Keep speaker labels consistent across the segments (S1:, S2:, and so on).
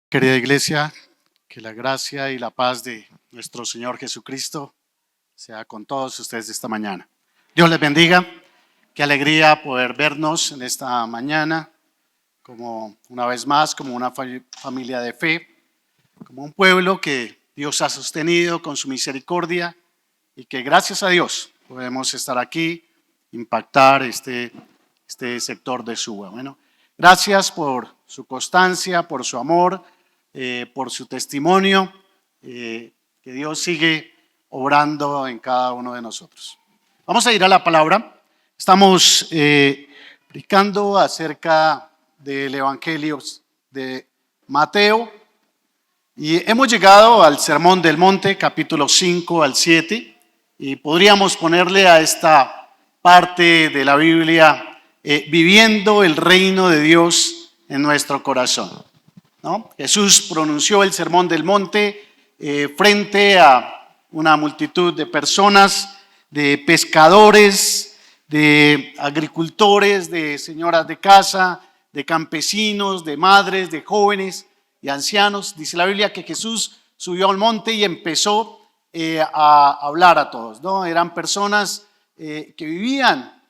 S1: Querida iglesia, que la gracia y la paz de nuestro Señor Jesucristo sea con todos ustedes esta mañana. Dios les bendiga. Qué alegría poder vernos en esta mañana, como una vez más, como una familia de fe, como un pueblo que Dios ha sostenido con su misericordia y que gracias a Dios podemos estar aquí, impactar este sector de Suba. Bueno, gracias por su constancia, por su amor, por su testimonio, que Dios sigue obrando en cada uno de nosotros. Vamos a ir a la palabra. Estamos predicando acerca del Evangelio de Mateo y hemos llegado al Sermón del Monte, capítulo 5 al 7, y podríamos ponerle a esta parte de la Biblia viviendo el reino de Dios en nuestro corazón, ¿no? Jesús pronunció el Sermón del Monte frente a una multitud de personas, de pescadores, de agricultores, de señoras de casa, de campesinos, de madres, de jóvenes y ancianos. Dice la Biblia que Jesús subió al monte y empezó a hablar a todos, ¿no? Eran personas que vivían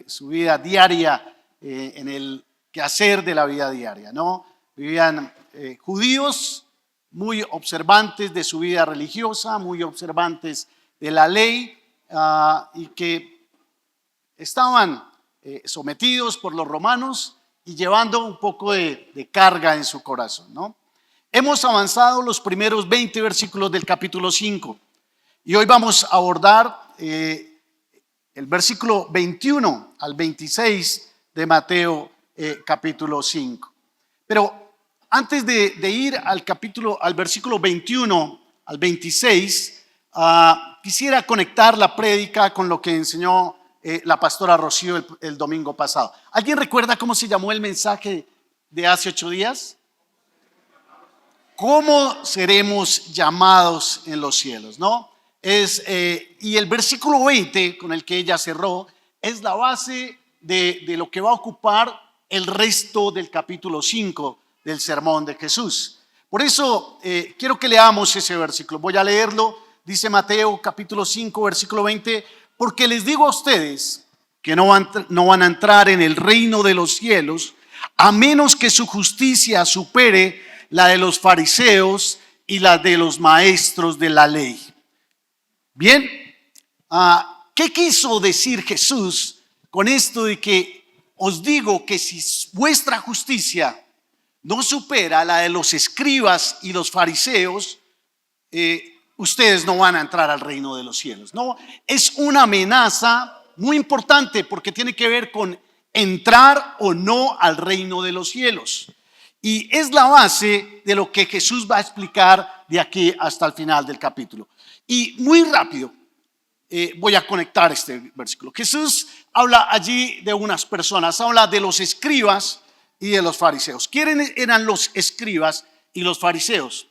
S1: su vida diaria en el quehacer de la vida diaria, ¿no? Vivían judíos muy observantes de su vida religiosa, muy observantes de la ley y que estaban sometidos por los romanos y llevando un poco de carga en su corazón, ¿no? Hemos avanzado los primeros 20 versículos del capítulo 5 y hoy vamos a abordar el versículo 21 al 26 de Mateo capítulo 5. Pero antes de ir al versículo 21 al 26, quisiera conectar la prédica con lo que enseñó la pastora Rocío el domingo pasado. ¿Alguien recuerda cómo se llamó el mensaje de hace 8 días? ¿Cómo seremos llamados en los cielos? ¿No? Y el versículo 20 con el que ella cerró es la base de lo que va a ocupar el resto del capítulo 5 del sermón de Jesús. Por eso quiero que leamos ese versículo. Voy a leerlo. Dice Mateo capítulo 5 versículo 20: porque les digo a ustedes que no van a entrar en el reino de los cielos a menos que su justicia supere la de los fariseos y la de los maestros de la ley. Bien, ¿qué quiso decir Jesús con esto de que os digo que si vuestra justicia no supera la de los escribas y los fariseos, ustedes no van a entrar al reino de los cielos? No, es una amenaza muy importante porque tiene que ver con entrar o no al reino de los cielos. Y es la base de lo que Jesús va a explicar de aquí hasta el final del capítulo. Y muy rápido voy a conectar este versículo. Jesús habla allí de unas personas, habla de los escribas y de los fariseos. ¿Quiénes eran los escribas y los fariseos?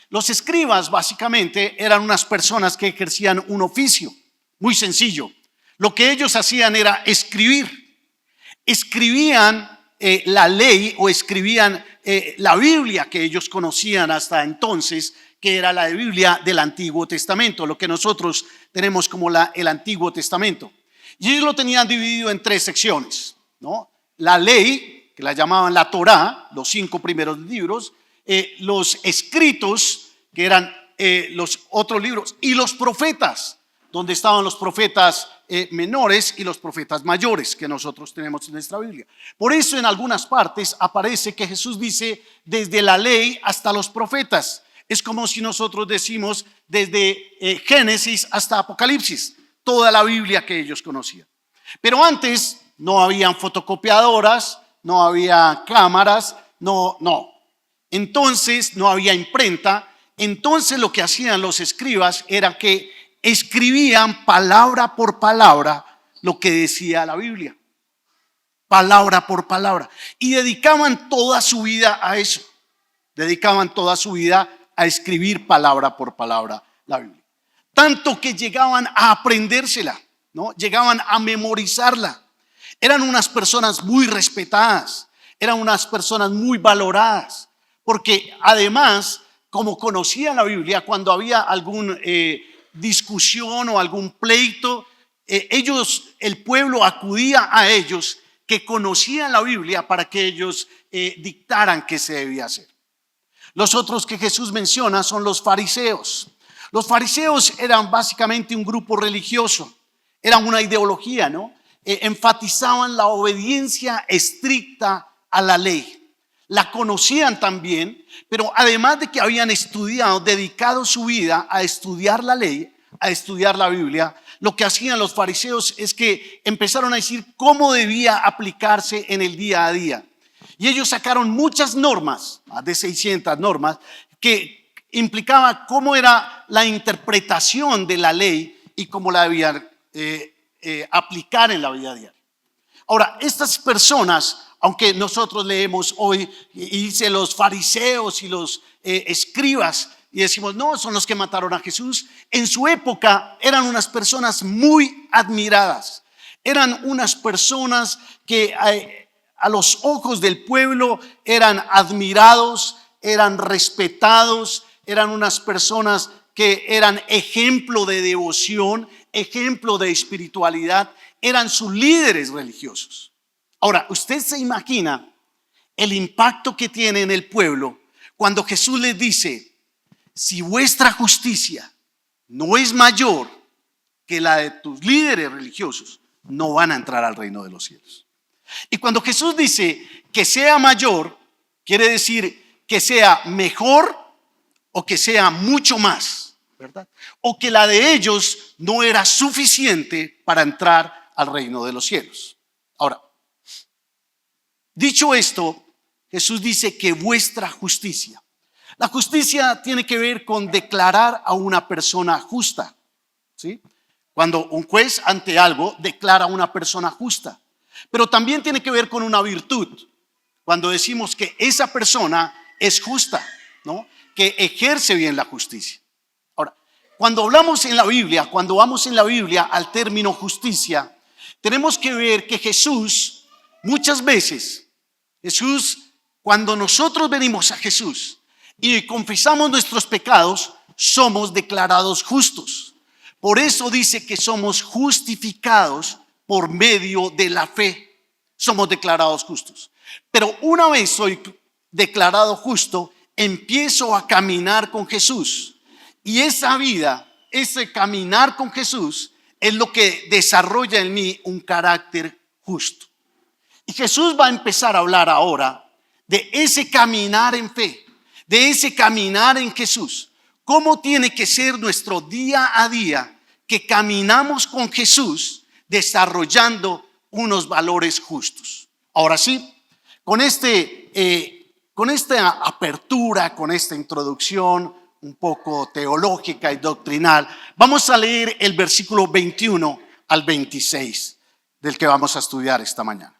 S1: Los escribas básicamente eran unas personas que ejercían un oficio muy sencillo. Lo que ellos hacían era escribir. Escribían la ley o escribían la Biblia que ellos conocían hasta entonces, que era la Biblia del Antiguo Testamento, lo que nosotros tenemos como el Antiguo Testamento. Y ellos lo tenían dividido en 3 secciones, ¿no? La ley, que la llamaban la Torá, los 5 primeros libros, los escritos, que eran los otros libros, y los profetas, donde estaban los profetas menores y los profetas mayores que nosotros tenemos en nuestra Biblia. Por eso en algunas partes aparece que Jesús dice desde la ley hasta los profetas. Es como si nosotros decimos desde Génesis hasta Apocalipsis, toda la Biblia que ellos conocían. Pero antes no habían fotocopiadoras, no había cámaras, no. Entonces no había imprenta. Entonces lo que hacían los escribas era que escribían palabra por palabra lo que decía la Biblia, palabra por palabra, y dedicaban toda su vida a eso, dedicaban toda su vida a escribir palabra por palabra la Biblia, tanto que llegaban a aprendérsela, ¿no? Llegaban a memorizarla. Eran unas personas muy respetadas, eran unas personas muy valoradas, porque además, como conocían la Biblia, cuando había alguna discusión o algún pleito, el pueblo acudía a ellos que conocían la Biblia para que ellos dictaran qué se debía hacer. Los otros que Jesús menciona son los fariseos. Los fariseos eran básicamente un grupo religioso, eran una ideología, ¿no? Enfatizaban la obediencia estricta a la ley. La conocían también, pero además de que habían estudiado, dedicado su vida a estudiar la ley, a estudiar la Biblia, lo que hacían los fariseos es que empezaron a decir cómo debía aplicarse en el día a día. Y ellos sacaron muchas normas, más de 600 normas, que implicaba cómo era la interpretación de la ley y cómo la debían aplicar en la vida diaria. Ahora, estas personas, aunque nosotros leemos hoy y dice los fariseos y los escribas y decimos, no, son los que mataron a Jesús, en su época eran unas personas muy admiradas, eran unas personas que a los ojos del pueblo eran admirados, eran respetados, eran unas personas que eran ejemplo de devoción, ejemplo de espiritualidad, eran sus líderes religiosos. Ahora, usted se imagina el impacto que tiene en el pueblo cuando Jesús les dice, si vuestra justicia no es mayor que la de tus líderes religiosos, no van a entrar al reino de los cielos. Y cuando Jesús dice que sea mayor, quiere decir que sea mejor o que sea mucho más, ¿verdad? O que la de ellos no era suficiente para entrar al reino de los cielos. Ahora, dicho esto, Jesús dice que vuestra justicia. La justicia tiene que ver con declarar a una persona justa, ¿sí? Cuando un juez ante algo declara a una persona justa. Pero también tiene que ver con una virtud. Cuando decimos que esa persona es justa, ¿no? Que ejerce bien la justicia. Ahora, cuando hablamos en la Biblia, cuando vamos en la Biblia al término justicia, tenemos que ver que Jesús, muchas veces, cuando nosotros venimos a Jesús y confesamos nuestros pecados, somos declarados justos. Por eso dice que somos justificados por medio de la fe. Somos declarados justos. Pero una vez soy declarado justo, empiezo a caminar con Jesús. Y esa vida, ese caminar con Jesús, es lo que desarrolla en mí un carácter justo. Y Jesús va a empezar a hablar ahora de ese caminar en fe, de ese caminar en Jesús. ¿Cómo tiene que ser nuestro día a día que caminamos con Jesús desarrollando unos valores justos? Ahora sí, con esta apertura, con esta introducción un poco teológica y doctrinal, vamos a leer el versículo 21 al 26 del que vamos a estudiar esta mañana.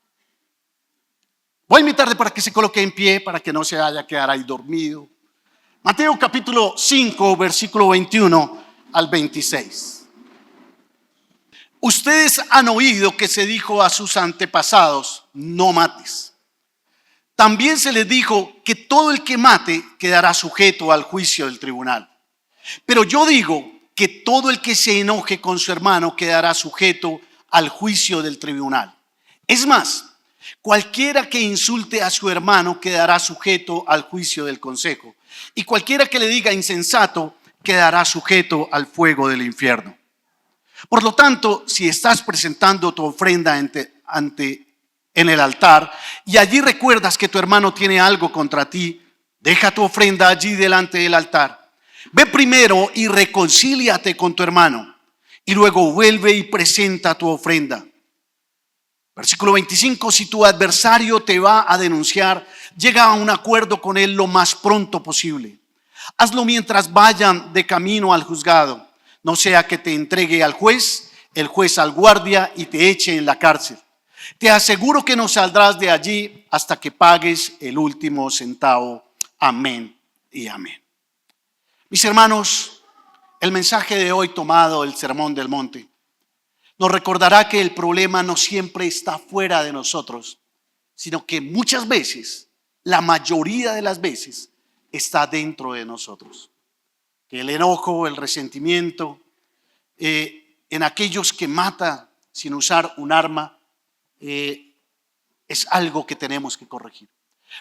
S1: Voy a invitarle para que se coloque en pie, para que no se vaya a quedar ahí dormido. Mateo capítulo 5, versículo 21 al 26. Ustedes han oído que se dijo a sus antepasados, no mates. También se les dijo que todo el que mate quedará sujeto al juicio del tribunal. Pero yo digo que todo el que se enoje con su hermano quedará sujeto al juicio del tribunal. Es más, cualquiera que insulte a su hermano quedará sujeto al juicio del consejo. Y cualquiera que le diga insensato quedará sujeto al fuego del infierno. Por lo tanto, si estás presentando tu ofrenda en el altar y allí recuerdas que tu hermano tiene algo contra ti, deja tu ofrenda allí delante del altar. Ve primero y reconcíliate con tu hermano y luego vuelve y presenta tu ofrenda. Versículo 25, si tu adversario te va a denunciar, llega a un acuerdo con él lo más pronto posible. Hazlo mientras vayan de camino al juzgado, no sea que te entregue al juez, el juez al guardia y te eche en la cárcel. Te aseguro que no saldrás de allí hasta que pagues el último centavo. Amén y amén. Mis hermanos, el mensaje de hoy tomado del Sermón del Monte nos recordará que el problema no siempre está fuera de nosotros, sino que muchas veces, la mayoría de las veces, está dentro de nosotros. Que el enojo, el resentimiento, en aquellos que matan sin usar un arma, es algo que tenemos que corregir.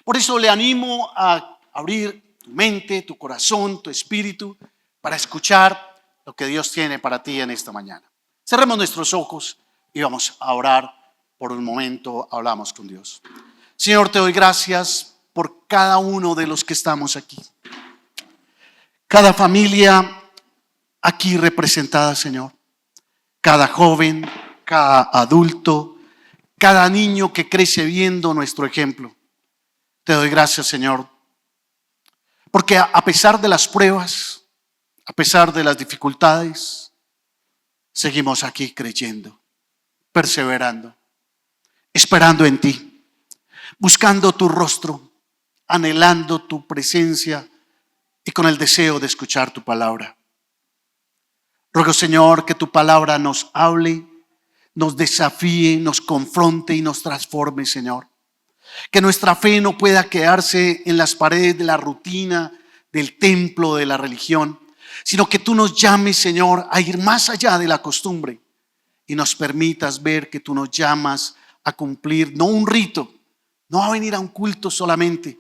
S1: Por eso le animo a abrir tu mente, tu corazón, tu espíritu, para escuchar lo que Dios tiene para ti en esta mañana. Cerremos nuestros ojos y vamos a orar por un momento, hablamos con Dios. Señor, te doy gracias por cada uno de los que estamos aquí. Cada familia aquí representada, Señor. Cada joven, cada adulto, cada niño que crece viendo nuestro ejemplo. Te doy gracias, Señor, porque a pesar de las pruebas, a pesar de las dificultades, seguimos aquí creyendo, perseverando, esperando en ti, buscando tu rostro, anhelando tu presencia y con el deseo de escuchar tu palabra. Ruego, Señor, que tu palabra nos hable, nos desafíe, nos confronte y nos transforme, Señor. Que nuestra fe no pueda quedarse en las paredes de la rutina, del templo, de la religión, sino que tú nos llames, Señor, a ir más allá de la costumbre y nos permitas ver que tú nos llamas a cumplir no un rito, no a venir a un culto solamente,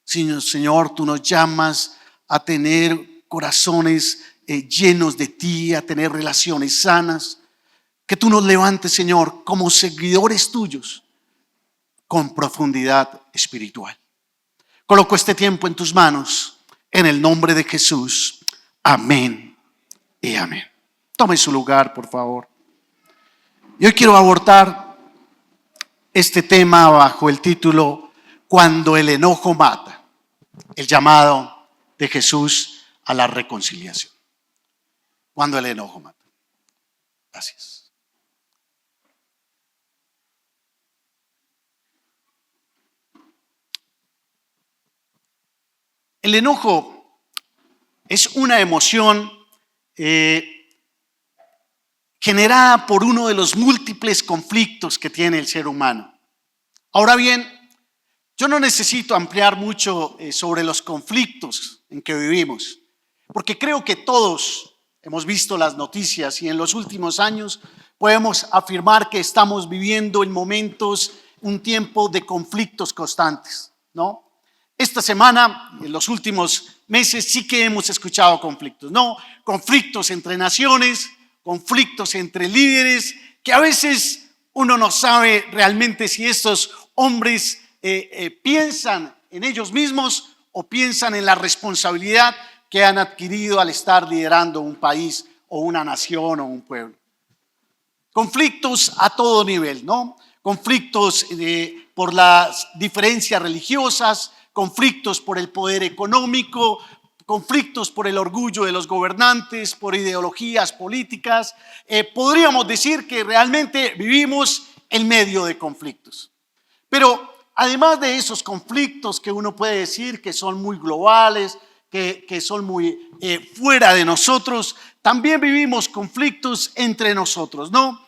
S1: sino, Señor, tú nos llamas a tener corazones llenos de ti, a tener relaciones sanas. Que tú nos levantes, Señor, como seguidores tuyos, con profundidad espiritual. Coloco este tiempo en tus manos, en el nombre de Jesús. Amén y amén. Tome su lugar, por favor. Yo quiero abordar este tema bajo el título Cuando el enojo mata, el llamado de Jesús a la reconciliación. Cuando el enojo mata. Gracias. El enojo es una emoción generada por uno de los múltiples conflictos que tiene el ser humano. Ahora bien, yo no necesito ampliar mucho sobre los conflictos en que vivimos, porque creo que todos hemos visto las noticias y en los últimos años podemos afirmar que estamos viviendo en momentos, un tiempo de conflictos constantes, ¿no? Esta semana, en los últimos meses, sí que hemos escuchado conflictos, ¿no? Conflictos entre naciones, conflictos entre líderes, que a veces uno no sabe realmente si estos hombres piensan en ellos mismos o piensan en la responsabilidad que han adquirido al estar liderando un país o una nación o un pueblo. Conflictos a todo nivel, ¿no? Conflictos por las diferencias religiosas, conflictos por el poder económico, conflictos por el orgullo de los gobernantes, por ideologías políticas. Podríamos decir que realmente vivimos en medio de conflictos. Pero además de esos conflictos que uno puede decir que son muy globales, que son muy fuera de nosotros, también vivimos conflictos entre nosotros, ¿no?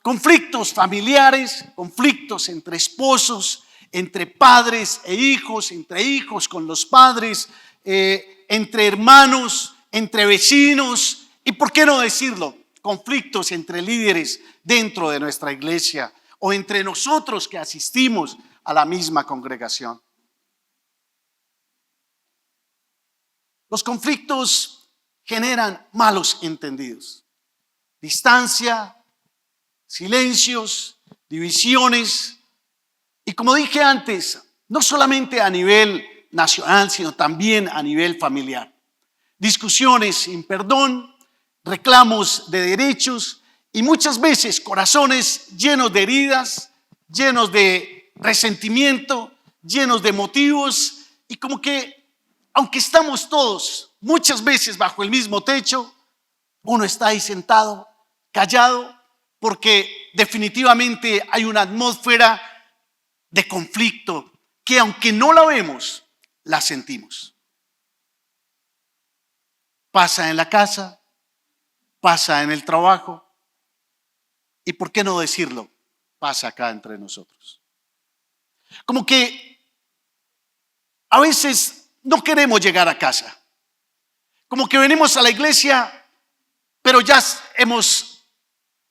S1: Conflictos familiares, conflictos entre esposos, entre padres e hijos, entre hijos con los padres, entre hermanos, entre vecinos y, ¿por qué no decirlo?, conflictos entre líderes dentro de nuestra iglesia o entre nosotros que asistimos a la misma congregación. Los conflictos generan malos entendidos, distancia, silencios, divisiones y, como dije antes, no solamente a nivel nacional, sino también a nivel familiar. Discusiones sin perdón, reclamos de derechos y muchas veces corazones llenos de heridas, llenos de resentimiento, llenos de motivos y como que, aunque estamos todos muchas veces bajo el mismo techo, uno está ahí sentado, callado, porque definitivamente hay una atmósfera de conflicto que, aunque no la vemos, la sentimos. Pasa en la casa, pasa en el trabajo y, ¿por qué no decirlo?, pasa acá entre nosotros. Como que a veces no queremos llegar a casa. Como que venimos a la iglesia, pero ya hemos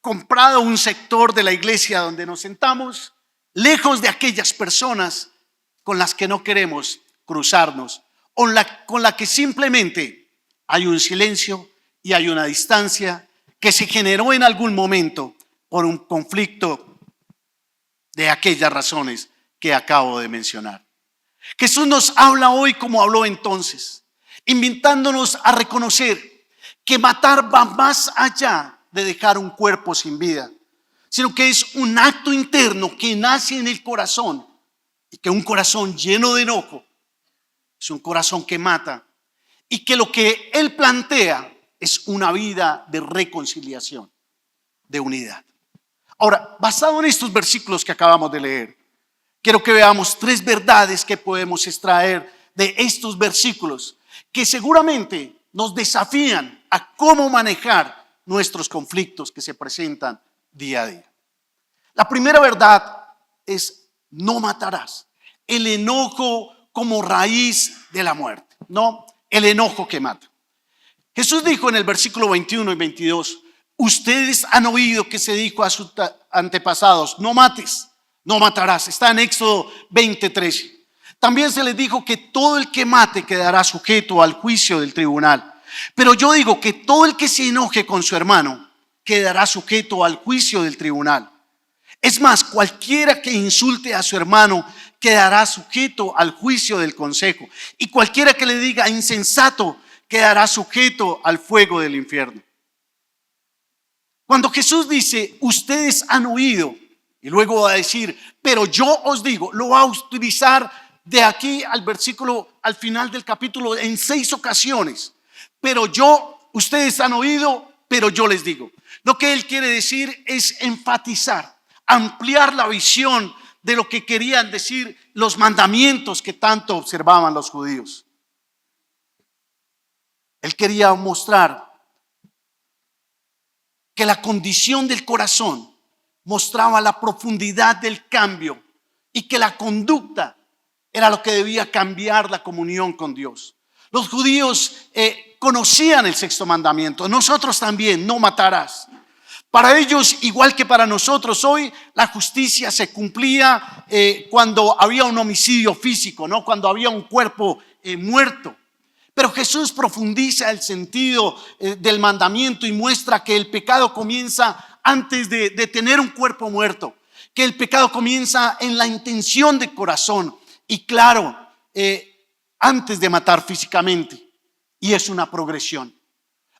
S1: comprado un sector de la iglesia donde nos sentamos, lejos de aquellas personas con las que no queremos cruzarnos, o con la que simplemente hay un silencio y hay una distancia que se generó en algún momento por un conflicto de aquellas razones que acabo de mencionar. Jesús nos habla hoy como habló entonces, invitándonos a reconocer que matar va más allá de dejar un cuerpo sin vida, sino que es un acto interno que nace en el corazón, y que un corazón lleno de enojo es un corazón que mata, y que lo que Él plantea es una vida de reconciliación, de unidad. Ahora, basado en estos versículos que acabamos de leer, quiero que veamos 3 verdades que podemos extraer de estos versículos que seguramente nos desafían a cómo manejar nuestros conflictos que se presentan día a día. La primera verdad es: no matarás. El enojo como raíz de la muerte, no el enojo que mata. Jesús dijo en el versículo 21 y 22: ustedes han oído que se dijo a sus antepasados, no mates, no matarás. Está en Éxodo 20:13. También se les dijo que todo el que mate quedará sujeto al juicio del tribunal. Pero yo digo que todo el que se enoje con su hermano quedará sujeto al juicio del tribunal. Es más, cualquiera que insulte a su hermano quedará sujeto al juicio del consejo. Y cualquiera que le diga insensato quedará sujeto al fuego del infierno. Cuando Jesús dice, ustedes han oído, y luego va a decir, pero yo os digo, lo va a utilizar de aquí al versículo, al final del capítulo, en 6 ocasiones. Pero ustedes han oído, pero yo les digo. Lo que él quiere decir es enfatizar, ampliar la visión de lo que querían decir los mandamientos que tanto observaban los judíos. Él quería mostrar que la condición del corazón mostraba la profundidad del cambio y que la conducta era lo que debía cambiar la comunión con Dios. Los judíos conocían el 6º mandamiento, nosotros también, no matarás. Para ellos, igual que para nosotros hoy, la justicia se cumplía cuando había un homicidio físico, ¿no? Cuando había un cuerpo muerto. Pero Jesús profundiza el sentido del mandamiento y muestra que el pecado comienza antes de tener un cuerpo muerto, que el pecado comienza en la intención del corazón y claro, antes de matar físicamente, y es una progresión.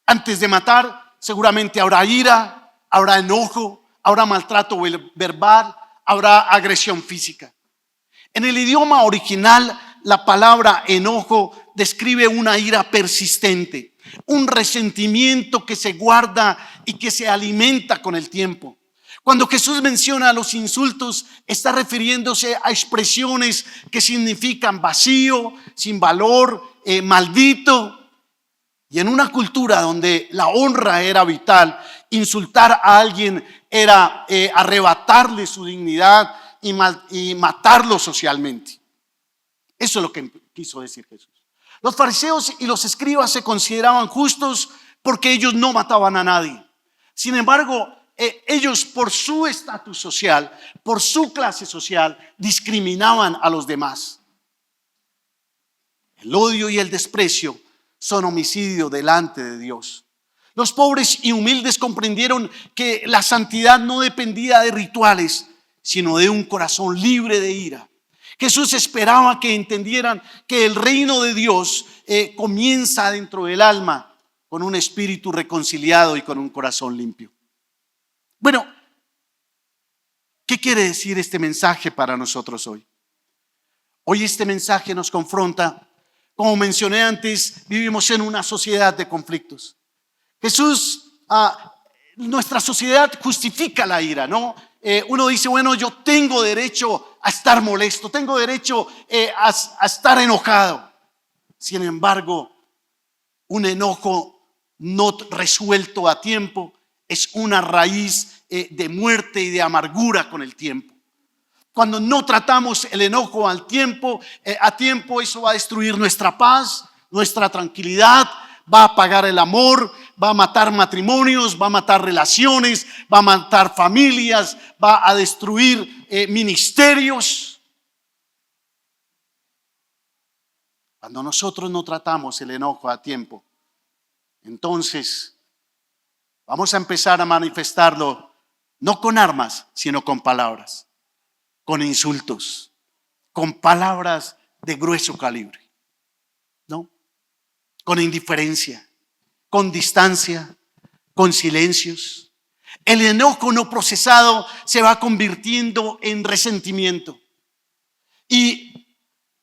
S1: Antes de matar seguramente habrá ira, habrá enojo, habrá maltrato verbal, habrá agresión física. En el idioma original, la palabra enojo describe una ira persistente, un resentimiento que se guarda y que se alimenta con el tiempo. Cuando Jesús menciona los insultos, está refiriéndose a expresiones que significan vacío, sin valor, maldito. Y en una cultura donde la honra era vital, insultar a alguien era arrebatarle su dignidad y matarlo socialmente. Eso es lo que quiso decir Jesús. Los fariseos y los escribas se consideraban justos porque ellos no mataban a nadie. Sin embargo, ellos por su estatus social, por su clase social, discriminaban a los demás. El odio y el desprecio son homicidio delante de Dios. Los pobres y humildes comprendieron que la santidad no dependía de rituales, sino de un corazón libre de ira. Jesús esperaba que entendieran que el reino de Dios comienza dentro del alma con un espíritu reconciliado y con un corazón limpio. Bueno, ¿qué quiere decir este mensaje para nosotros hoy? Hoy este mensaje nos confronta. Como mencioné antes, vivimos en una sociedad de conflictos. Nuestra sociedad justifica la ira, ¿no? Uno dice, bueno, yo tengo derecho a estar molesto, tengo derecho a estar enojado. Sin embargo, un enojo no resuelto a tiempo es una raíz de muerte y de amargura con el tiempo. Cuando no tratamos el enojo a tiempo, eso va a destruir nuestra paz, nuestra tranquilidad, va a apagar el amor, va a matar matrimonios, va a matar relaciones, va a matar familias, va a destruir ministerios. Cuando nosotros no tratamos el enojo a tiempo, entonces vamos a empezar a manifestarlo no con armas, sino con palabras, con insultos, con palabras de grueso calibre, ¿no? Con indiferencia, con distancia, con silencios. El enojo no procesado se va convirtiendo en resentimiento. Y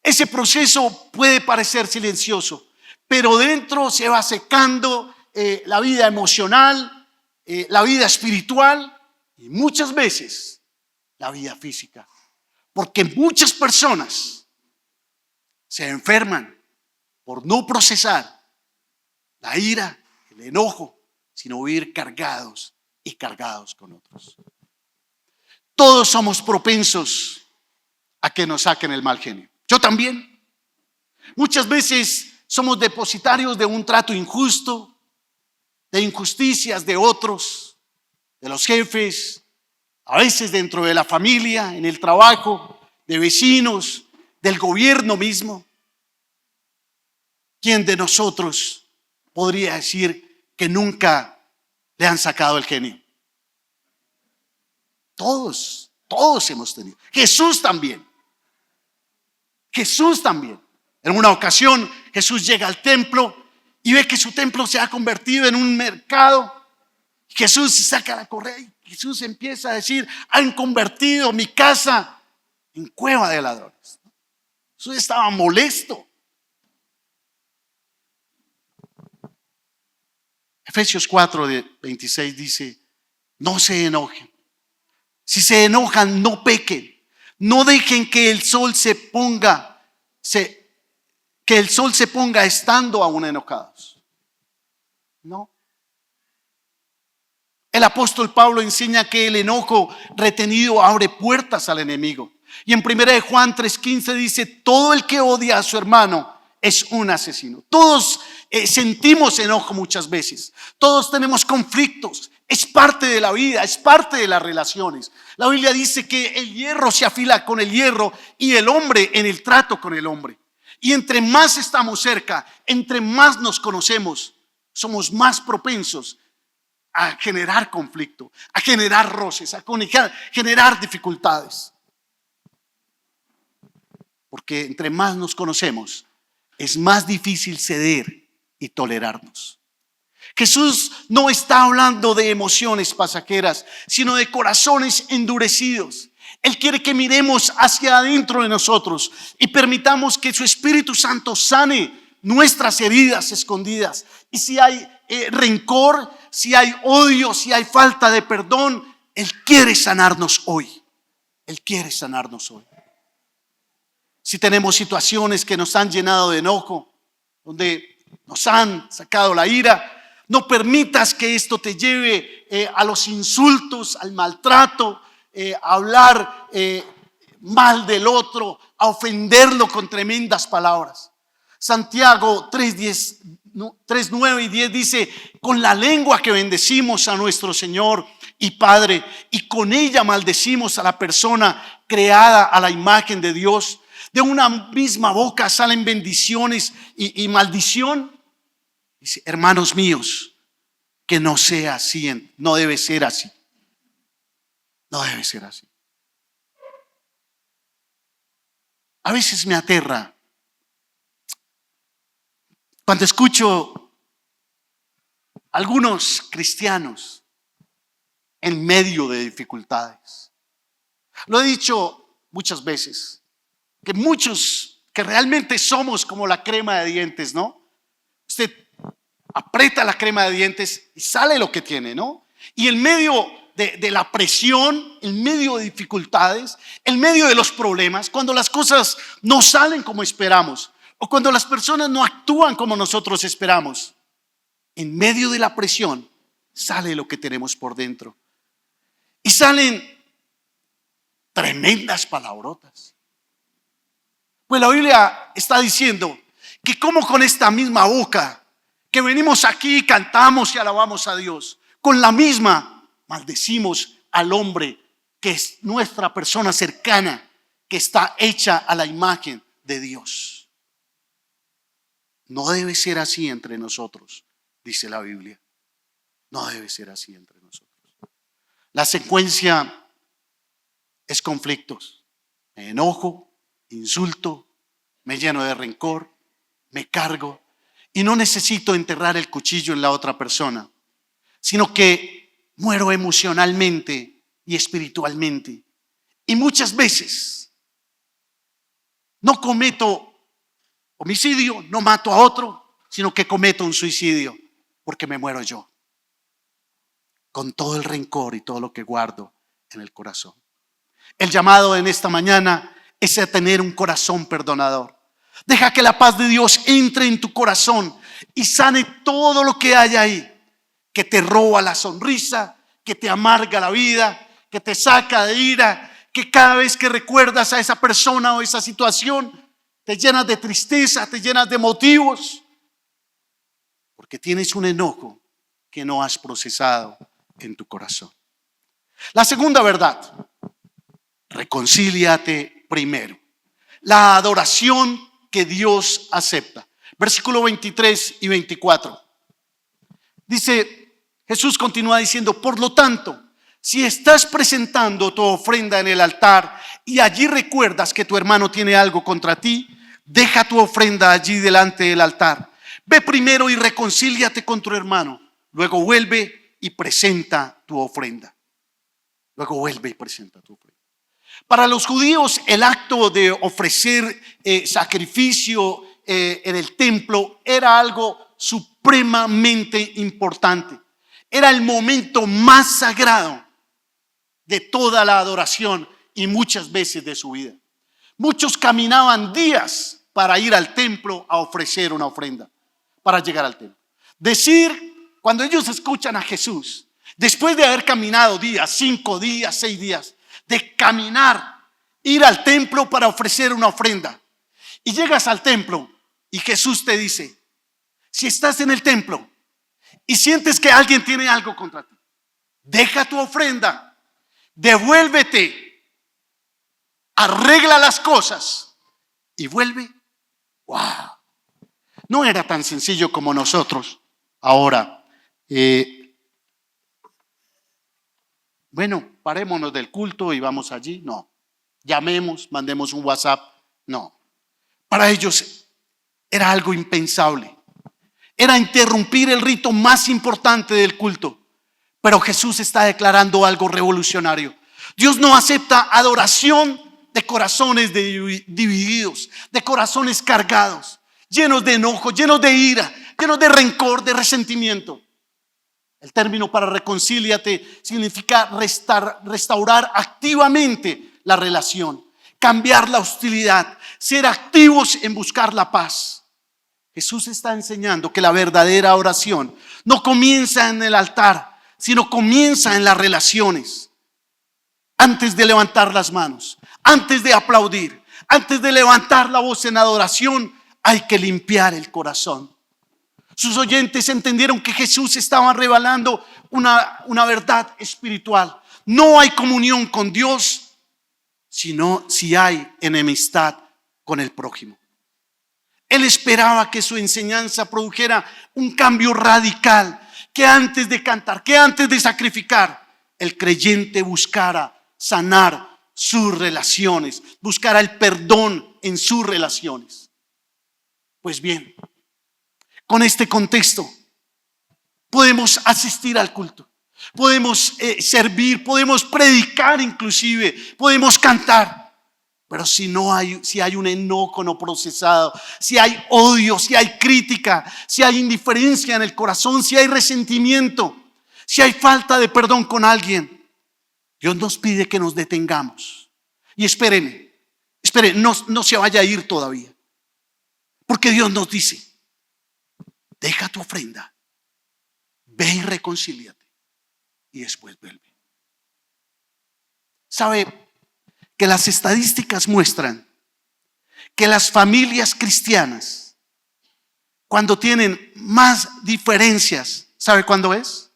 S1: ese proceso puede parecer silencioso, pero dentro se va secando la vida emocional, la vida espiritual y muchas veces la vida física. Porque muchas personas se enferman por no procesar la ira, el enojo, sino vivir cargados y cargados con otros. Todos somos propensos a que nos saquen el mal genio. Yo también. Muchas veces somos depositarios de un trato injusto, de injusticias de otros, de los jefes, a veces dentro de la familia, en el trabajo, de vecinos, del gobierno mismo. ¿Quién de nosotros podría decir que nunca le han sacado el genio? Todos hemos tenido. Jesús también. En una ocasión Jesús llega al templo y ve que su templo se ha convertido en un mercado. Jesús saca la correa y Jesús empieza a decir: han convertido mi casa en cueva de ladrones. Jesús estaba molesto. Efesios 4:26 dice: no se enojen. Si se enojan, no pequen. No dejen que el sol se ponga estando aún enojados. No. El apóstol Pablo enseña que el enojo retenido abre puertas al enemigo. Y en 1 Juan 3:15 dice: todo el que odia a su hermano es un asesino. Todos sentimos enojo muchas veces. Todos tenemos conflictos. Es parte de la vida, es parte de las relaciones. La Biblia dice que el hierro se afila con el hierro y el hombre en el trato con el hombre. Y entre más estamos cerca, entre más nos conocemos, somos más propensos a generar conflicto, a generar roces, a generar dificultades. Porque entre más nos conocemos, es más difícil ceder y tolerarnos. Jesús no está hablando de emociones pasajeras, sino de corazones endurecidos. Él quiere que miremos hacia adentro de nosotros y permitamos que su Espíritu Santo sane nuestras heridas escondidas. Y si hay rencor, si hay odio, si hay falta de perdón, Él quiere sanarnos hoy. Él quiere sanarnos hoy. Si tenemos situaciones que nos han llenado de enojo, donde nos han sacado la ira, no permitas que esto te lleve a los insultos, al maltrato, a hablar mal del otro, a ofenderlo con tremendas palabras. Santiago 3:9 y 10 dice: con la lengua que bendecimos a nuestro Señor y Padre, y con ella maldecimos a la persona creada a la imagen de Dios. De una misma boca salen bendiciones y maldición. Dice: hermanos míos, que no sea así, no debe ser así. No debe ser así. A veces me aterra cuando escucho algunos cristianos en medio de dificultades. Lo he dicho muchas veces, que muchos que realmente somos como la crema de dientes, ¿no? Usted aprieta la crema de dientes y sale lo que tiene, ¿no? Y en medio de la presión, en medio de dificultades, en medio de los problemas, cuando las cosas no salen como esperamos, o cuando las personas no actúan como nosotros esperamos, en medio de la presión sale lo que tenemos por dentro. Y salen Tremendas palabrotas. Pues la Biblia está diciendo que como con esta misma boca que venimos aquí y cantamos y alabamos a Dios, con la misma maldecimos al hombre que es nuestra persona cercana, que está hecha a la imagen de Dios. No debe ser así entre nosotros, dice la Biblia. No debe ser así entre nosotros. La secuencia es conflictos. Me enojo, insulto, me lleno de rencor, me cargo y no necesito enterrar el cuchillo en la otra persona, sino que muero emocionalmente y espiritualmente. Y muchas veces no cometo homicidio, no mato a otro, sino que cometo un suicidio porque me muero yo, con todo el rencor y todo lo que guardo en el corazón. El llamado en esta mañana es a tener un corazón perdonador. Deja que la paz de Dios entre en tu corazón y sane todo lo que hay ahí, que te roba la sonrisa, que te amarga la vida, que te saca de ira, que cada vez que recuerdas a esa persona o esa situación, te llenas de tristeza, te llenas de motivos, porque tienes un enojo que no has procesado en tu corazón. La segunda verdad: reconcíliate primero. La adoración que Dios acepta. Versículo 23 y 24. Dice, Jesús continúa diciendo: por lo tanto, si estás presentando tu ofrenda en el altar y allí recuerdas que tu hermano tiene algo contra ti, deja tu ofrenda allí delante del altar. Ve primero y reconcíliate con tu hermano. Luego vuelve y presenta tu ofrenda. Luego vuelve y presenta tu ofrenda. Para los judíos, el acto de ofrecer sacrificio en el templo era algo supremamente importante. Era el momento más sagrado de toda la adoración y muchas veces de su vida. Muchos caminaban días para ir al templo a ofrecer una ofrenda, para llegar al templo. Cuando ellos escuchan a Jesús, después de haber caminado días, 5 días, 6 días, de caminar, ir al templo para ofrecer una ofrenda, y llegas al templo y Jesús te dice: si estás en el templo y sientes que alguien tiene algo contra ti, deja tu ofrenda, devuélvete, arregla las cosas y vuelve. ¡Wow! No era tan sencillo como nosotros ahora. Bueno, parémonos del culto y vamos allí. No. Llamemos, mandemos un WhatsApp. No. Para ellos era algo impensable. Era interrumpir el rito más importante del culto. Pero Jesús está declarando algo revolucionario. Dios no acepta adoración de corazones divididos, de corazones cargados, llenos de enojo, llenos de ira, llenos de rencor, de resentimiento. El término para reconcíliate significa restaurar activamente la relación, cambiar la hostilidad, ser activos en buscar la paz. Jesús está enseñando que la verdadera oración no comienza en el altar, sino comienza en las relaciones. Antes de levantar las manos, antes de aplaudir, antes de levantar la voz en adoración, hay que limpiar el corazón. Sus oyentes entendieron que Jesús estaba revelando una verdad espiritual. No hay comunión con Dios sino si hay enemistad con el prójimo. Él esperaba que su enseñanza produjera un cambio radical, que antes de cantar, que antes de sacrificar, el creyente buscara sanar sus relaciones, buscara el perdón en sus relaciones. Pues bien, con este contexto podemos asistir al culto, podemos servir, podemos predicar inclusive, podemos cantar. Pero si hay un enojo no procesado, si hay odio, si hay crítica, si hay indiferencia en el corazón, si hay resentimiento, si hay falta de perdón con alguien, Dios nos pide que nos detengamos. Y esperen, no se vaya a ir todavía. Porque Dios nos dice: deja tu ofrenda, ve y reconcíliate y después vuelve. ¿Sabe? que las estadísticas muestran que las familias cristianas, cuando tienen más diferencias, ¿sabe cuándo es?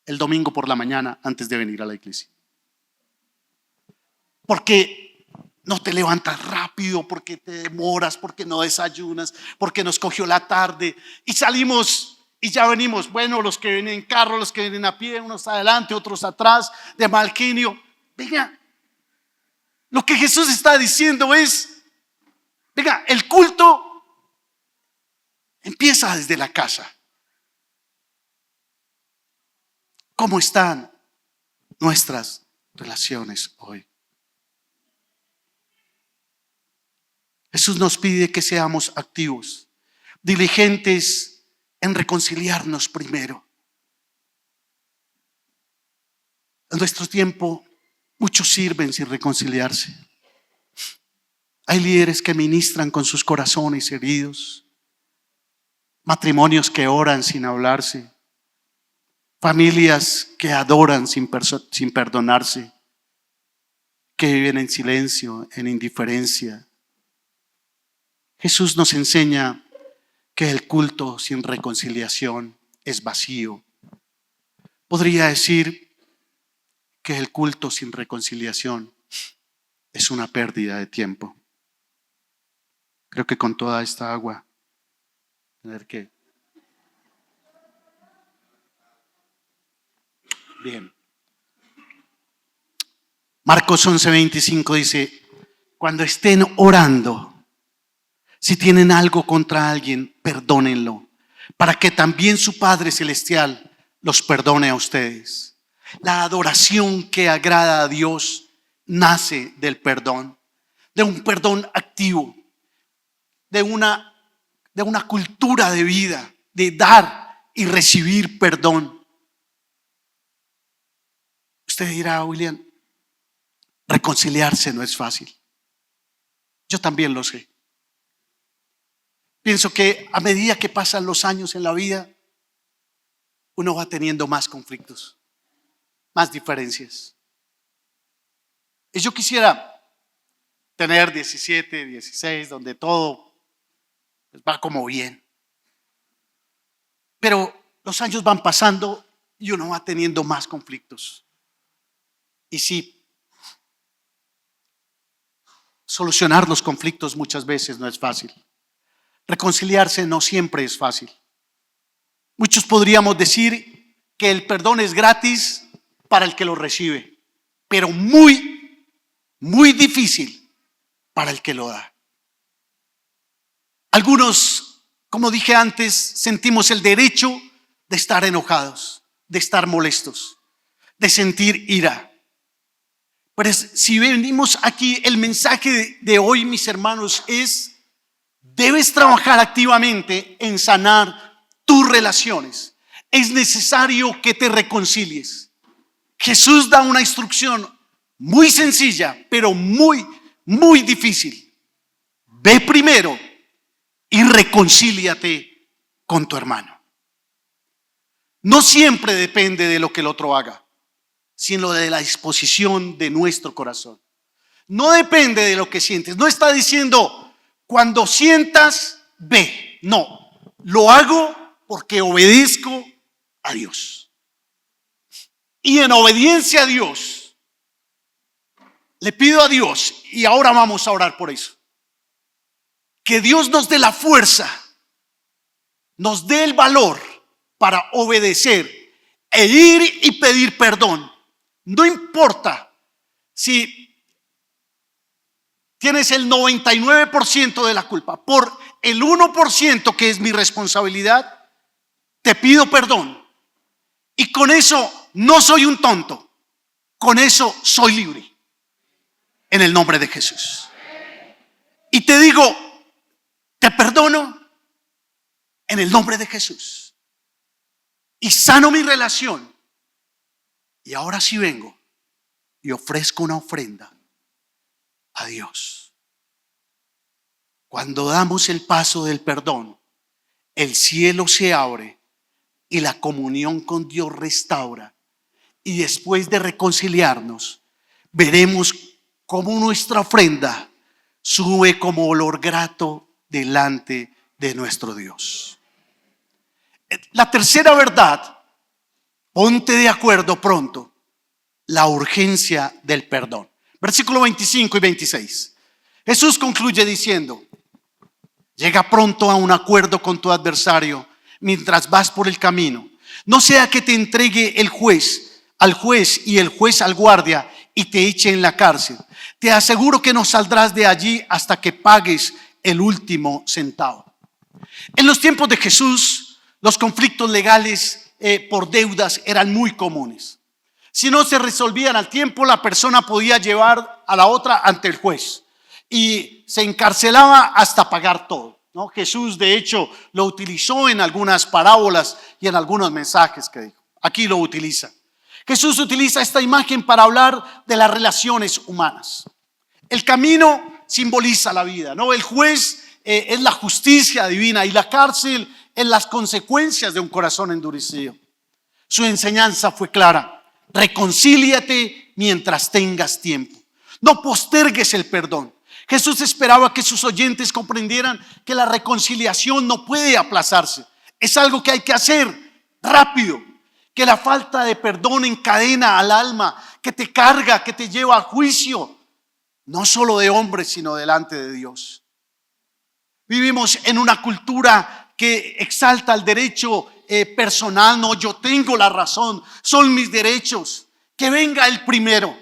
S1: El domingo por la mañana antes de venir a la iglesia. Porque no te levantas rápido, porque te demoras, porque no desayunas, porque nos cogió la tarde y salimos y ya venimos. Bueno, los que vienen en carro, los que vienen a pie, unos adelante, otros atrás, de mal genio. Venga, lo que Jesús está diciendo es, venga, el culto empieza desde la casa. ¿Cómo están nuestras relaciones hoy? Jesús nos pide que seamos activos, diligentes en reconciliarnos primero. En nuestro tiempo, muchos sirven sin reconciliarse. Hay líderes que ministran con sus corazones heridos, matrimonios que oran sin hablarse, familias que adoran sin perdonarse, que viven en silencio, en indiferencia. Jesús nos enseña que el culto sin reconciliación es vacío. Podría decir que el culto sin reconciliación es una pérdida de tiempo. Creo que con toda esta agua, tener que... Bien. Marcos 11:25 dice, cuando estén orando, si tienen algo contra alguien, perdónenlo, para que también su Padre Celestial los perdone a ustedes. La adoración que agrada a Dios nace del perdón, de un perdón activo, de una cultura de vida, de dar y recibir perdón. Usted dirá, William, reconciliarse no es fácil. Yo también lo sé. Pienso que a medida que pasan los años en la vida, uno va teniendo más conflictos, más diferencias. Y yo quisiera tener 17, 16, donde todo va como bien. Pero los años van pasando y uno va teniendo más conflictos. Y sí, solucionar los conflictos muchas veces no es fácil. Reconciliarse no siempre es fácil. Muchos podríamos decir que el perdón es gratis para el que lo recibe, pero muy, muy difícil para el que lo da. Algunos, como dije antes, sentimos el derecho de estar enojados, de estar molestos, de sentir ira. Pero si venimos aquí, el mensaje de hoy, mis hermanos, es: debes trabajar activamente en sanar tus relaciones. Es necesario que te reconcilies. Jesús da una instrucción muy sencilla, pero muy, muy difícil. Ve primero y reconcíliate con tu hermano. No siempre depende de lo que el otro haga, sino de la disposición de nuestro corazón. No depende de lo que sientes. No está diciendo, cuando sientas, ve. No, lo hago porque obedezco a Dios. Y en obediencia a Dios, le pido a Dios, y ahora vamos a orar por eso, que Dios nos dé la fuerza, nos dé el valor para obedecer e ir y pedir perdón. No importa si tienes el 99% de la culpa. Por el 1% que es mi responsabilidad, te pido perdón. Y con eso no soy un tonto. Con eso soy libre. En el nombre de Jesús. Y te digo, te perdono en el nombre de Jesús. Y sano mi relación. Y ahora sí vengo y ofrezco una ofrenda a Dios. Cuando damos el paso del perdón, el cielo se abre y la comunión con Dios restaura. Y después de reconciliarnos, veremos como nuestra ofrenda, sube como olor grato delante de nuestro Dios. La tercera verdad, ponte de acuerdo pronto, la urgencia del perdón. Versículo 25 y 26. Jesús concluye diciendo: llega pronto a un acuerdo con tu adversario mientras vas por el camino. No sea que te entregue el juez al juez y el juez al guardia y te eche en la cárcel. Te aseguro que no saldrás de allí hasta que pagues el último centavo. En los tiempos de Jesús, los conflictos legales por deudas eran muy comunes. Si no se resolvían al tiempo, la persona podía llevar a la otra ante el juez y se encarcelaba hasta pagar todo, ¿no? Jesús, de hecho, lo utilizó en algunas parábolas y en algunos mensajes que dijo. Aquí lo utiliza. Jesús utiliza esta imagen para hablar de las relaciones humanas. El camino simboliza la vida, ¿no? El juez es la justicia divina y la cárcel es las consecuencias de un corazón endurecido. Su enseñanza fue clara: reconcíliate mientras tengas tiempo. No postergues el perdón. Jesús esperaba que sus oyentes comprendieran que la reconciliación no puede aplazarse. Es algo que hay que hacer rápido. Que la falta de perdón encadena al alma, que te carga, que te lleva a juicio, no solo de hombres, sino delante de Dios. Vivimos en una cultura que exalta el derecho personal. No, yo tengo la razón, son mis derechos, que venga el primero.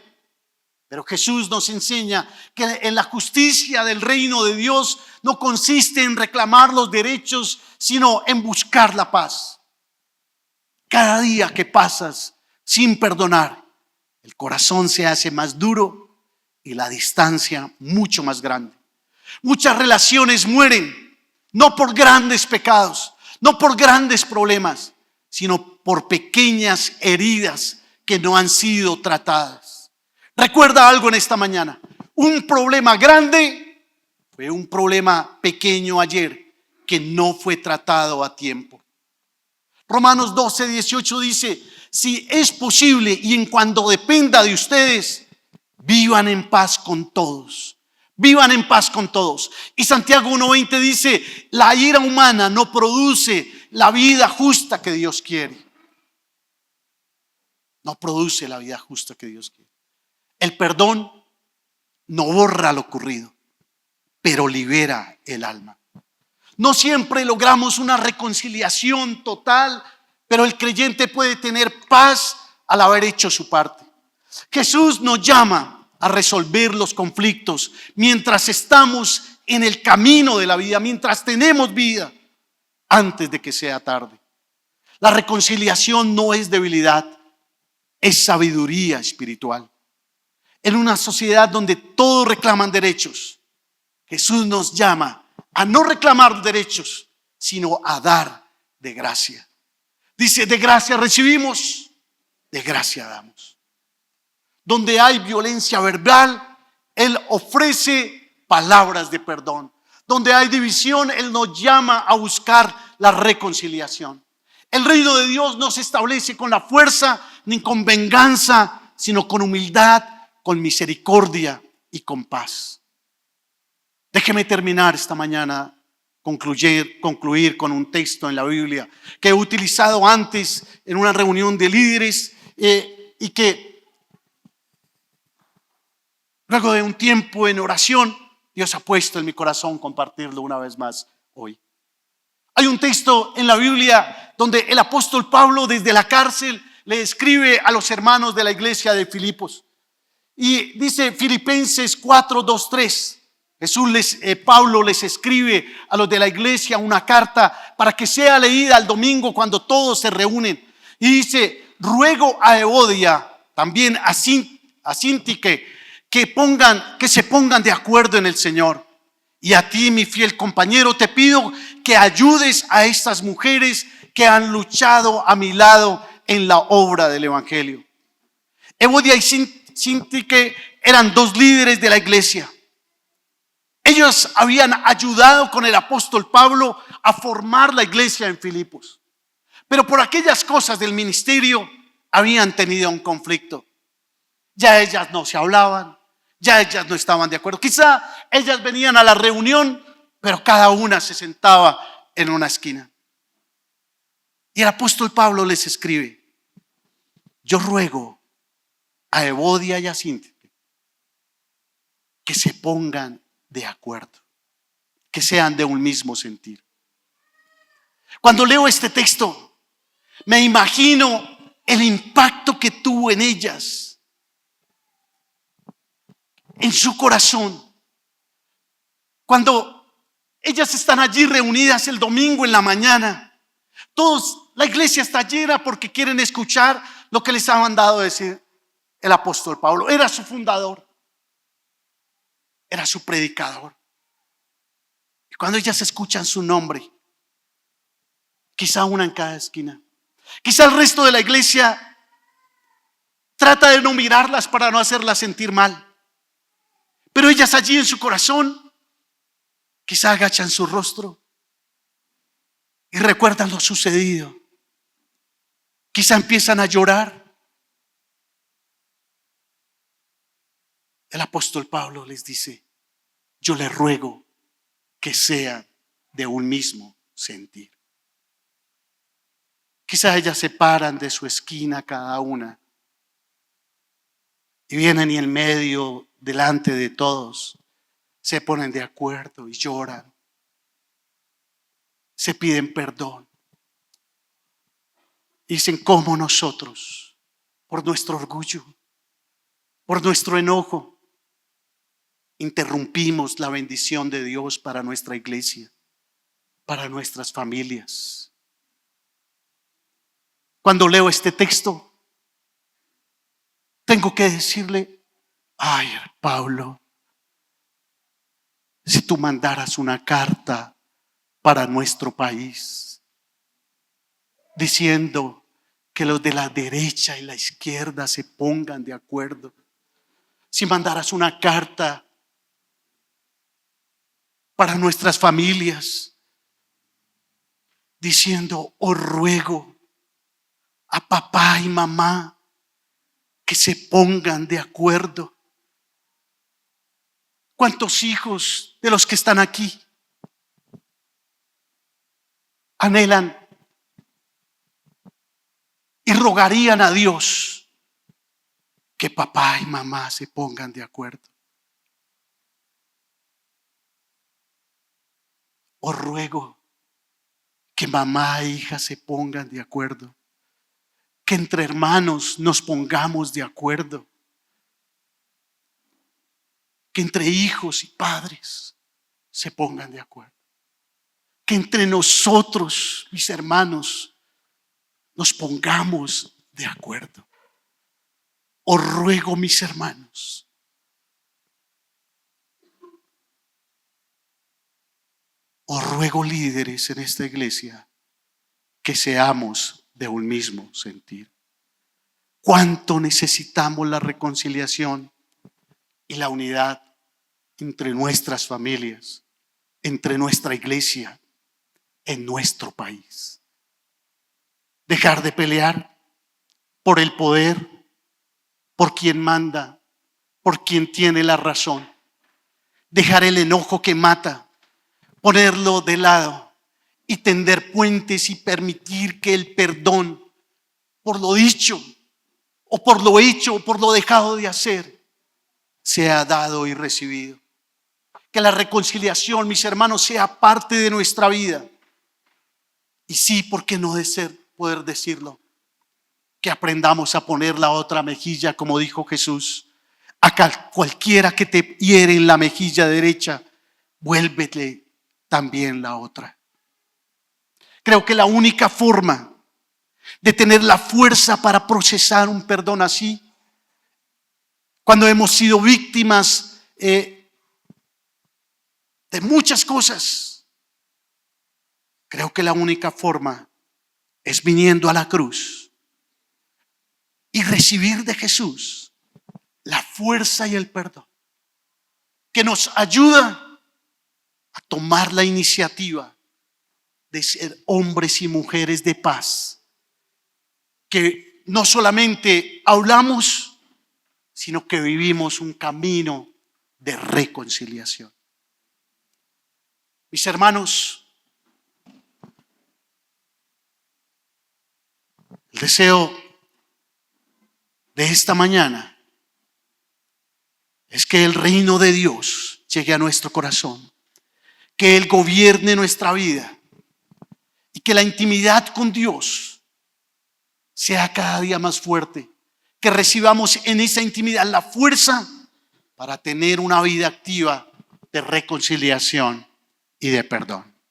S1: Pero Jesús nos enseña que en la justicia del reino de Dios no consiste en reclamar los derechos, sino en buscar la paz. Cada día que pasas sin perdonar, el corazón se hace más duro y la distancia mucho más grande. Muchas relaciones mueren, no por grandes pecados, no por grandes problemas, sino por pequeñas heridas que no han sido tratadas. Recuerda algo en esta mañana: un problema grande fue un problema pequeño ayer que no fue tratado a tiempo. Romanos 12:18 dice: si es posible y en cuanto dependa de ustedes, vivan en paz con todos. Vivan en paz con todos. Y Santiago 1:20 dice: la ira humana no produce la vida justa que Dios quiere. No produce la vida justa que Dios quiere. El perdón no borra lo ocurrido, pero libera el alma. No siempre logramos una reconciliación total, pero el creyente puede tener paz al haber hecho su parte. Jesús nos llama a resolver los conflictos mientras estamos en el camino de la vida, mientras tenemos vida, antes de que sea tarde. La reconciliación no es debilidad, es sabiduría espiritual. En una sociedad donde todos reclaman derechos, Jesús nos llama a no reclamar derechos, sino a dar de gracia. Dice: de gracia recibimos, de gracia damos. Donde hay violencia verbal, Él ofrece palabras de perdón. Donde hay división, Él nos llama a buscar la reconciliación. El reino de Dios no se establece con la fuerza ni con venganza, sino con humildad, con misericordia y con paz. Déjeme terminar esta mañana, concluir con un texto en la Biblia que he utilizado antes en una reunión de líderes y que luego de un tiempo en oración, Dios ha puesto en mi corazón compartirlo una vez más hoy. Hay un texto en la Biblia donde el apóstol Pablo desde la cárcel le escribe a los hermanos de la iglesia de Filipos. Y dice Filipenses 4:2-3. Pablo les escribe a los de la iglesia una carta para que sea leída el domingo cuando todos se reúnen. Y dice: ruego a Evodia, también a Síntique, que se pongan de acuerdo en el Señor. Y a ti, mi fiel compañero, te pido que ayudes a estas mujeres que han luchado a mi lado en la obra del Evangelio. Evodia y Síntique eran dos líderes de la iglesia. Ellos habían ayudado con el apóstol Pablo a formar la iglesia en Filipos. Pero por aquellas cosas del ministerio habían tenido un conflicto. Ya ellas no se hablaban, Ya ellas no estaban de acuerdo. Quizá ellas venían a la reunión, pero cada una se sentaba en una esquina. Y el apóstol Pablo les escribe: yo ruego a Evodia y a Síntique que se pongan de acuerdo, que sean de un mismo sentir. Cuando leo este texto, me imagino el impacto que tuvo en ellas, en su corazón. Cuando ellas están allí reunidas el domingo en la mañana, la iglesia está llena porque quieren escuchar lo que les ha mandado decir el apóstol Pablo. Era su fundador, era su predicador. Y cuando ellas escuchan su nombre, quizá una en cada esquina, quizá el resto de la iglesia trata de no mirarlas para no hacerlas sentir mal, pero ellas allí en su corazón quizá agachan su rostro y recuerdan lo sucedido. Quizá empiezan a llorar. El apóstol Pablo les dice: yo les ruego que sean de un mismo sentir. Quizá ellas se paran de su esquina cada una y vienen y en medio, delante de todos, se ponen de acuerdo y lloran. Se piden perdón. Dicen: cómo nosotros, por nuestro orgullo, por nuestro enojo, interrumpimos la bendición de Dios para nuestra iglesia, para nuestras familias. Cuando leo este texto, tengo que decirle: ay, Pablo, si tú mandaras una carta para nuestro país diciendo que los de la derecha y la izquierda se pongan de acuerdo, si mandaras una carta para nuestras familias diciendo: os ruego a papá y mamá que se pongan de acuerdo. ¿Cuántos hijos de los que están aquí anhelan y rogarían a Dios que papá y mamá se pongan de acuerdo? Os ruego que mamá e hija se pongan de acuerdo, que entre hermanos nos pongamos de acuerdo, que entre hijos y padres se pongan de acuerdo, que entre nosotros, mis hermanos, nos pongamos de acuerdo. Os ruego, mis hermanos, os ruego, líderes en esta iglesia, que seamos de un mismo sentir. ¿Cuánto necesitamos la reconciliación y la unidad entre nuestras familias, entre nuestra iglesia, en nuestro país? Dejar de pelear por el poder, por quien manda, por quien tiene la razón. Dejar el enojo que mata, ponerlo de lado y tender puentes y permitir que el perdón por lo dicho o por lo hecho o por lo dejado de hacer sea dado y recibido. Que la reconciliación, mis hermanos, sea parte de nuestra vida. Y sí, ¿por qué no poder decirlo? Que aprendamos a poner la otra mejilla, como dijo Jesús. A cualquiera que te hiere en la mejilla derecha, vuélvete también la otra. Creo que la única forma de tener la fuerza para procesar un perdón así, cuando hemos sido víctimas de muchas cosas, creo que la única forma es viniendo a la cruz y recibir de Jesús la fuerza y el perdón que nos ayuda a tomar la iniciativa de ser hombres y mujeres de paz, que no solamente hablamos, sino que vivimos un camino de reconciliación. Mis hermanos, el deseo de esta mañana es que el reino de Dios llegue a nuestro corazón, que Él gobierne nuestra vida y que la intimidad con Dios sea cada día más fuerte, que recibamos en esa intimidad la fuerza para tener una vida activa de reconciliación y de perdón.